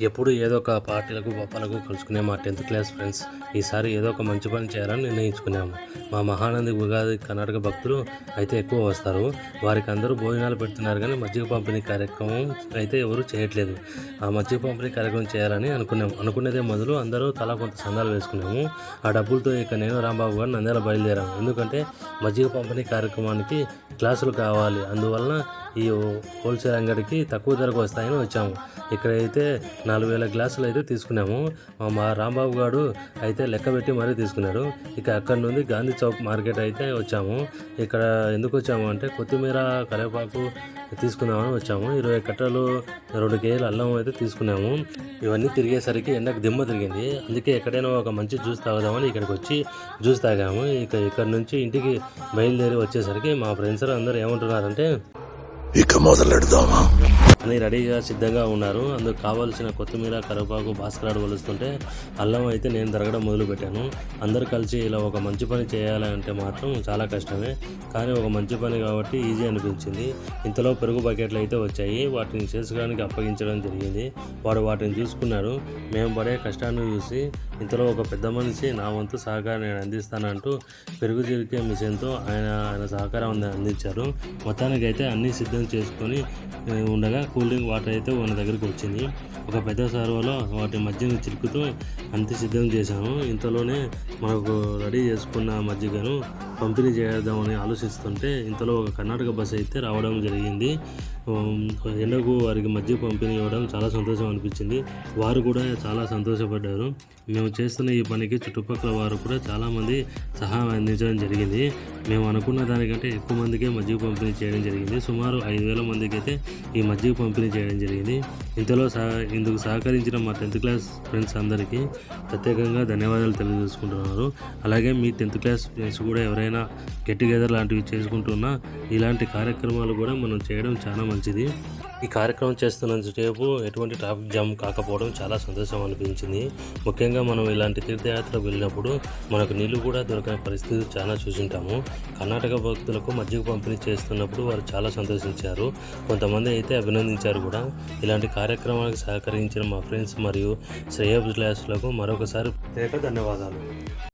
ఎప్పుడు ఏదో ఒక పార్టీలకు, గొప్పలకు కలుసుకునే మా 10th క్లాస్ ఫ్రెండ్స్ ఈసారి ఏదో ఒక మంచి పని చేయాలని నిర్ణయించుకున్నాము. మా మహానంది ఉగాది కర్ణాటక భక్తులు అయితే ఎక్కువ వస్తారు. వారికి అందరూ భోజనాలు పెడుతున్నారు కానీ మజ్జిగ పంపిణీ కార్యక్రమం అయితే ఎవరు చేయట్లేదు. ఆ మజ్జిగ పంపిణీ కార్యక్రమం చేయాలని అనుకునేదే మొదలు అందరూ తలా కొంత సందాలు వేసుకున్నాము. ఆ డబ్బులతో ఇక నేను రాంబాబు గారు నంద్యాల బయలుదేరాము. ఎందుకంటే మజ్జిగ పంపిణీ కార్యక్రమానికి గ్లాసులు కావాలి. అందువలన ఈ హోల్సేల్ అంగడికి తక్కువ ధరకు వస్తాయని వచ్చాము. ఇక్కడైతే 4000 గ్లాసులు అయితే తీసుకున్నాము. మా రాంబాబు గారు అయితే లెక్క పెట్టి మరీ తీసుకున్నాడు. ఇక అక్కడ నుండి గాంధీ చౌక్ మార్కెట్ అయితే వచ్చాము. ఇక్కడ ఎందుకు వచ్చాము అంటే కొత్తిమీర, కరివేపాకు తీసుకుందామని వచ్చాము. 20 కట్టలు, 2 కేజీల అల్లం అయితే తీసుకున్నాము. ఇవన్నీ తిరిగేసరికి ఎండకు దిమ్మ తిరిగింది. అందుకే ఎక్కడైనా ఒక మంచి జ్యూస్ తాగుదామని ఇక్కడికి వచ్చి జ్యూస్ తాగాము. ఇక ఇక్కడ నుంచి ఇంటికి బయలుదేరి వచ్చేసరికి మా ఫ్రెండ్స్ అందరూ ఏమంటున్నారంటే ఇక మొదలెడదామా అని రెడీగా సిద్ధంగా ఉన్నారు. అందుకు కావాల్సిన కొత్తిమీర, కరివేపాకు, భాస్కరాడు వలుస్తుంటే అల్లం అయితే నేను తరగడం మొదలుపెట్టాను. అందరు కలిసి ఇలా ఒక మంచి పని చేయాలంటే మాత్రం చాలా కష్టమే, కానీ ఒక మంచి పని కాబట్టి ఈజీ అనిపించింది. ఇంతలో పెరుగు బకెట్లు అయితే వచ్చాయి. వాటిని చేసుకోవడానికి అప్పగించడం జరిగింది. వాడు వాటిని చూసుకున్నాడు. మేము పడే కష్టాన్ని చూసి ఇంతలో ఒక పెద్ద మనిషి నా వంతు సహకారం నేను అందిస్తానంటూ పెరుగు చిరికే మిషన్తో ఆయన సహకారం అందించారు. మొత్తానికి అయితే అన్నీ సిద్ధం చేసుకొని ఉండగా కూల్ డ్రింక్ వాటర్ అయితే మన దగ్గరికి వచ్చింది. ఒక పెద్ద సర్వలో వాటి మధ్యను చిరుకుతూ అంతే సిద్ధం చేశాము. ఇంతలోనే మనకు రెడీ చేసుకున్న మజ్జిగను పంపిణీ చేద్దామని ఆలోచిస్తుంటే ఇంతలో ఒక కర్ణాటక బస్సు అయితే రావడం జరిగింది. ఎండకు వారికి మజ్జిగ పంపిణీ ఇవ్వడం చాలా సంతోషం అనిపించింది. వారు కూడా చాలా సంతోషపడ్డారు. మేము చేస్తున్న ఈ పనికి చుట్టుపక్కల వారు కూడా చాలామంది సహాయం అందించడం జరిగింది. మేము అనుకున్న దానికంటే ఎక్కువ మందికే మజ్జిగ పంపిణీ చేయడం జరిగింది. సుమారు 5000 మందికి అయితే ఈ మజ్జిగ పంపిణీ చేయడం జరిగింది. ఇందుకు సహకరించిన మా 10th క్లాస్ ఫ్రెండ్స్ అందరికీ ప్రత్యేకంగా ధన్యవాదాలు తెలియజేసుకుంటున్నారు. అలాగే మీ 10th క్లాస్ ఫ్రెండ్స్ కూడా ఎవరైనా గెట్ టుగెదర్ లాంటివి చేసుకుంటున్నా ఇలాంటి కార్యక్రమాలు కూడా మనం చేయడం చాలా మంచిది. ఈ కార్యక్రమం చేస్తున్నంతసేపు ఎటువంటి ట్రాఫిక్ జామ్ కాకపోవడం చాలా సంతోషం అనిపించింది. ముఖ్యంగా మనం ఇలాంటి తీర్థయాత్రకు వెళ్ళినప్పుడు మనకు నీళ్లు కూడా దొరకని పరిస్థితి చాలా చూసింటాము. కర్ణాటక భక్తులకు మజ్జిగ పంపిణీ చేస్తున్నప్పుడు వారు చాలా సంతోషించారు. కొంతమంది అయితే అభినందించారు కూడా. ఇలాంటి కార్యక్రమాలకు సహకరించిన మా ఫ్రెండ్స్ మరియు శ్రేయోభిలాషులకు మరొకసారి ప్రత్యేక ధన్యవాదాలు.